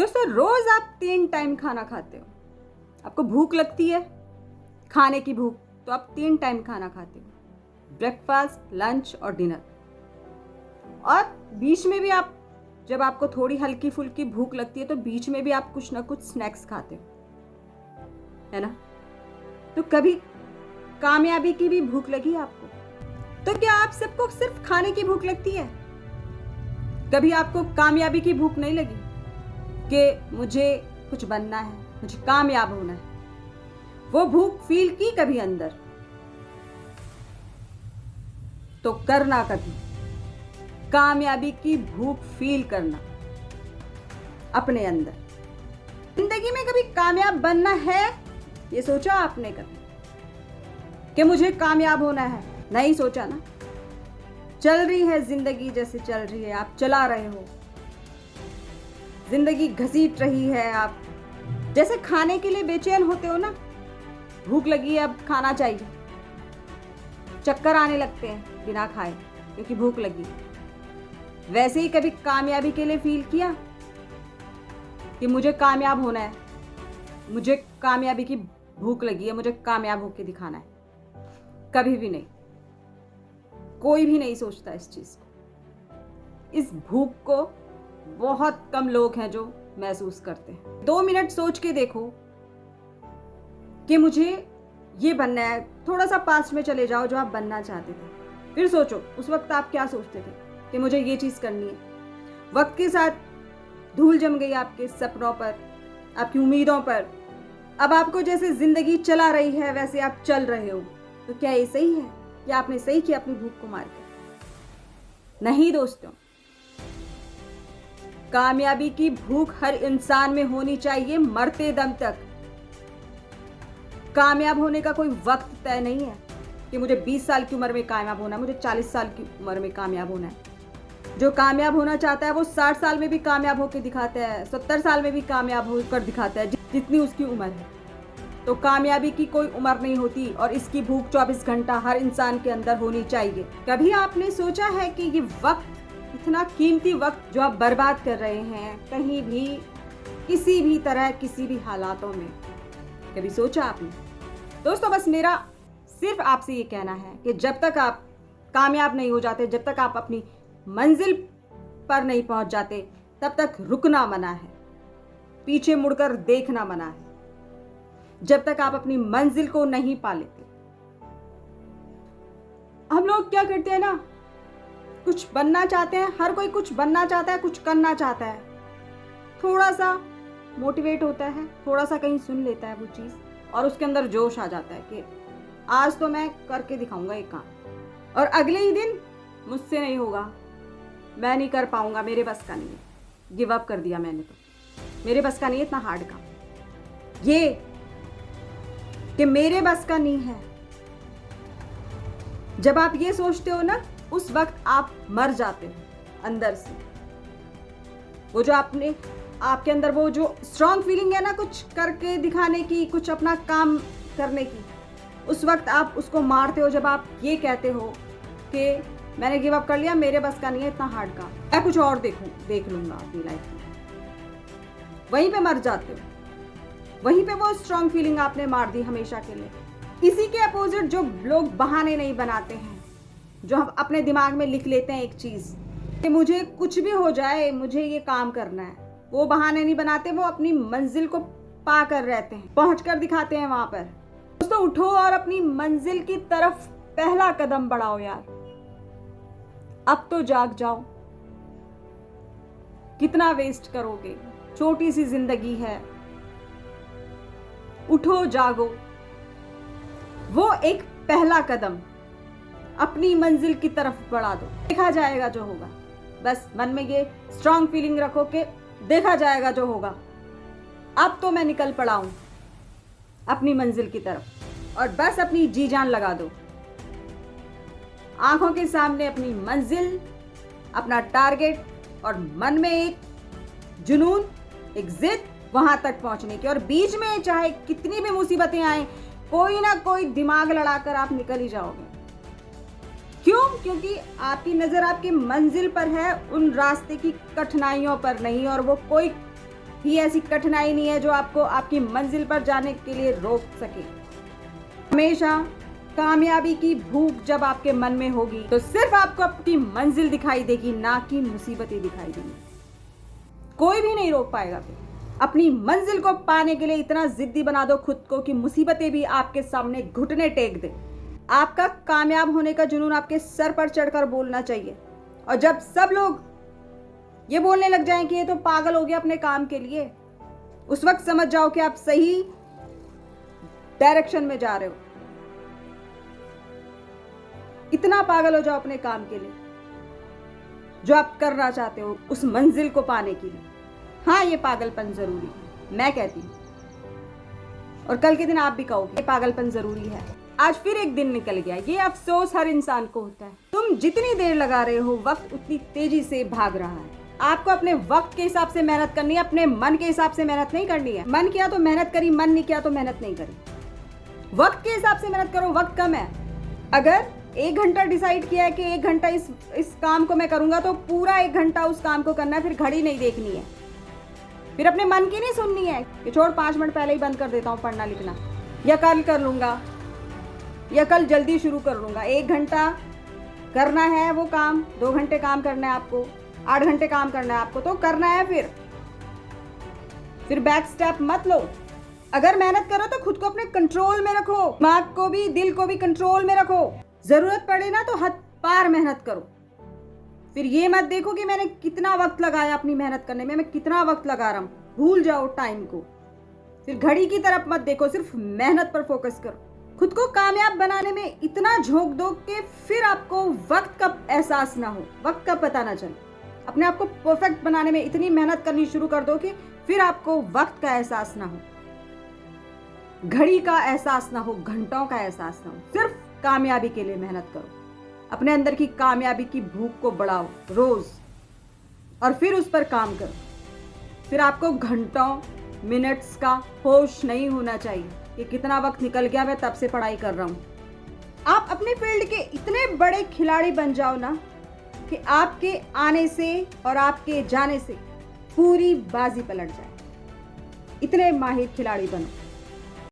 दोस्तों, रोज आप 3 टाइम खाना खाते हो। आपको भूख लगती है, खाने की भूख, तो आप 3 टाइम खाना खाते हो, ब्रेकफास्ट, लंच और डिनर। और बीच में भी आप, जब आपको थोड़ी हल्की फुल्की भूख लगती है तो बीच में भी आप कुछ ना कुछ स्नैक्स खाते हो, है ना। तो कभी कामयाबी की भी भूख लगी आपको? तो क्या आप सबको सिर्फ खाने की भूख लगती है? कभी आपको कामयाबी की भूख नहीं लगी कि मुझे कुछ बनना है, मुझे कामयाब होना है? वो भूख फील की कभी अंदर? तो करना कभी कामयाबी की भूख फील करना अपने अंदर। जिंदगी में कभी कामयाब बनना है, ये सोचा आपने कभी कि मुझे कामयाब होना है? नहीं सोचा ना। चल रही है जिंदगी जैसे चल रही है, आप चला रहे हो, जिंदगी घसीट रही है। आप जैसे खाने के लिए बेचैन होते हो ना, भूख लगी है, अब खाना चाहिए, चक्कर आने लगते हैं बिना खाए क्योंकि भूख लगी। वैसे ही कभी कामयाबी के लिए फील किया कि मुझे कामयाब होना है, मुझे कामयाबी की भूख लगी है, मुझे कामयाब होकर दिखाना है? कभी भी नहीं। कोई भी नहीं सोचता इस चीज को। इस भूख को बहुत कम लोग हैं जो महसूस करते हैं। 2 मिनट सोच के देखो कि मुझे ये बनना है। थोड़ा सा पास्ट में चले जाओ जो आप बनना चाहते थे, फिर सोचो उस वक्त आप क्या सोचते थे कि मुझे ये चीज करनी है। वक्त के साथ धूल जम गई आपके सपनों पर, आपकी उम्मीदों पर। अब आपको जैसे जिंदगी चला रही है वैसे आप चल रहे हो। तो क्या ये सही है? या आपने सही किया अपनी भूख को मार कर? नहीं दोस्तों, कामयाबी की भूख हर इंसान में होनी चाहिए मरते दम तक। कामयाब होने का कोई वक्त तय नहीं है कि मुझे 20 साल की उम्र में कामयाब होना है, मुझे 40 साल की उम्र में कामयाब होना है। जो कामयाब होना चाहता है वो 60 साल में भी कामयाब होकर दिखाता है, 70 साल में भी कामयाब होकर दिखाता है, जितनी उसकी उम्र है। तो कामयाबी की कोई उम्र नहीं होती और इसकी भूख 24 घंटा हर इंसान के अंदर होनी चाहिए। कभी आपने सोचा है कि ये वक्त, इतना कीमती वक्त जो आप बर्बाद कर रहे हैं कहीं भी, किसी भी तरह, किसी भी हालातों में, कभी सोचा आपने? दोस्तों, बस मेरा सिर्फ आपसे ये कहना है कि जब तक आप कामयाब नहीं हो जाते, जब तक आप अपनी मंजिल पर नहीं पहुंच जाते, तब तक रुकना मना है, पीछे मुड़कर देखना मना है, जब तक आप अपनी मंजिल को नहीं पा लेते। हम लोग क्या करते हैं ना, कुछ बनना चाहते हैं, हर कोई कुछ बनना चाहता है, कुछ करना चाहता है, थोड़ा सा मोटिवेट होता है, थोड़ा सा कहीं सुन लेता है वो चीज़ और उसके अंदर जोश आ जाता है कि आज तो मैं करके दिखाऊंगा एक काम, और अगले ही दिन मुझसे नहीं होगा, मैं नहीं कर पाऊंगा, मेरे बस का नहीं है, गिव अप कर दिया मैंने, तो मेरे बस का नहीं है इतना हार्ड काम। ये कि मेरे बस का नहीं है, जब आप ये सोचते हो ना, उस वक्त आप मर जाते हो अंदर से। वो जो आपके अंदर वो जो स्ट्रांग फीलिंग है ना, कुछ करके दिखाने की, कुछ अपना काम करने की, उस वक्त आप उसको मारते हो जब आप ये कहते हो कि मैंने गिव अप कर लिया, मेरे बस का नहीं है इतना हार्ड काम, मैं कुछ और देख लूंगा अपनी लाइफ में। वहीं पे मर जाते हो, वहीं पे वो स्ट्रांग फीलिंग आपने मार दी हमेशा के लिए। इसी के अपोजिट जो लोग बहाने नहीं बनाते हैं, जो हम अपने दिमाग में लिख लेते हैं एक चीज़ कि मुझे कुछ भी हो जाए, मुझे ये काम करना है, वो बहाने नहीं बनाते, वो अपनी मंजिल को पा कर रहते हैं, पहुंच कर दिखाते हैं वहां पर। दोस्तों, उठो और अपनी मंजिल की तरफ पहला कदम बढ़ाओ यार। अब तो जाग जाओ, कितना वेस्ट करोगे? छोटी सी जिंदगी है, उठो जागो। वो एक पहला कदम अपनी मंजिल की तरफ बढ़ा दो, देखा जाएगा जो होगा। बस मन में ये स्ट्रांग फीलिंग रखो कि देखा जाएगा जो होगा। अब तो मैं निकल पड़ा हूं अपनी मंजिल की तरफ, और बस अपनी जी जान लगा दो। आंखों के सामने अपनी मंजिल, अपना टारगेट, और मन में एक जुनून, एक जिद वहां तक पहुंचने की। और बीच में चाहे कितनी भी मुसीबतें आए, कोई ना कोई दिमाग लड़ाकर आप निकल ही जाओगे। क्यों? क्योंकि आपकी नजर आपकी मंजिल पर है, उन रास्ते की कठिनाइयों पर नहीं। और वो कोई भी ऐसी कठिनाई नहीं है जो आपको आपकी मंजिल पर जाने के लिए रोक सके। हमेशा कामयाबी की भूख जब आपके मन में होगी तो सिर्फ आपको अपनी मंजिल दिखाई देगी, ना कि मुसीबतें दिखाई देंगी। कोई भी नहीं रोक पाएगा। फिर अपनी मंजिल को पाने के लिए इतना जिद्दी बना दो खुद को कि मुसीबतें भी आपके सामने घुटने टेक दे। आपका कामयाब होने का जुनून आपके सर पर चढ़कर बोलना चाहिए। और जब सब लोग ये बोलने लग जाएं कि ये तो पागल हो गया अपने काम के लिए, उस वक्त समझ जाओ कि आप सही डायरेक्शन में जा रहे हो। इतना पागल हो जाओ अपने काम के लिए जो आप करना चाहते हो, उस मंजिल को पाने के लिए। हाँ, ये पागलपन जरूरी है, मैं कहती हूं। और कल के दिन आप भी कहोगे ये पागलपन जरूरी है। आज फिर एक दिन निकल गया। ये अफसोस हर इंसान को होता है। तुम जितनी देर लगा रहे हो, वक्त उतनी तेजी से भाग रहा है। आपको अपने वक्त के हिसाब से मेहनत करनी है, अपने मन के हिसाब से मेहनत नहीं करनी है। मन किया तो मेहनत करी, मन नहीं किया तो मेहनत नहीं करी। वक्त के हिसाब से मेहनत करो। वक्त कम है। अगर 1 घंटा डिसाइड किया है कि 1 घंटा इस काम को मैं करूंगा, तो पूरा 1 घंटा उस काम को करना है। फिर घड़ी नहीं देखनी है, फिर अपने मन की नहीं सुननी है कि छोड़ 5 मिनट पहले ही बंद कर देता हूँ पढ़ना लिखना, या कल कर लूंगा, या कल जल्दी शुरू कर लूंगा। 1 घंटा करना है वो काम, 2 घंटे काम करना है आपको, 8 घंटे काम करना है आपको, तो करना है। फिर बैक स्टेप मत लो। अगर मेहनत करो तो खुद को अपने कंट्रोल में रखो, दिमाग को भी, दिल को भी कंट्रोल में रखो। जरूरत पड़े ना तो हद पार मेहनत करो। फिर ये मत देखो कि मैंने कितना वक्त लगाया अपनी मेहनत करने में, मैं कितना वक्त लगा रहा हूं। भूल जाओ टाइम को। फिर घड़ी की तरफ मत देखो, सिर्फ मेहनत पर फोकस करो। खुद को कामयाब बनाने में इतना झोंक दो कि फिर आपको वक्त का एहसास ना हो, वक्त का पता ना चले। अपने आप को परफेक्ट बनाने में इतनी मेहनत करनी शुरू कर दो कि फिर आपको वक्त का एहसास ना हो, घड़ी का एहसास ना हो, घंटों का एहसास ना हो। सिर्फ कामयाबी के लिए मेहनत करो। अपने अंदर की कामयाबी की भूख को बढ़ाओ रोज, और फिर उस पर काम करो। फिर आपको घंटों मिनट्स का होश नहीं होना चाहिए कि कितना वक्त निकल गया, मैं तब से पढ़ाई कर रहा हूं। आप अपने फील्ड के इतने बड़े खिलाड़ी बन जाओ ना कि आपके आने से और आपके जाने से पूरी बाजी पलट जाए। इतने माहिर खिलाड़ी बनो।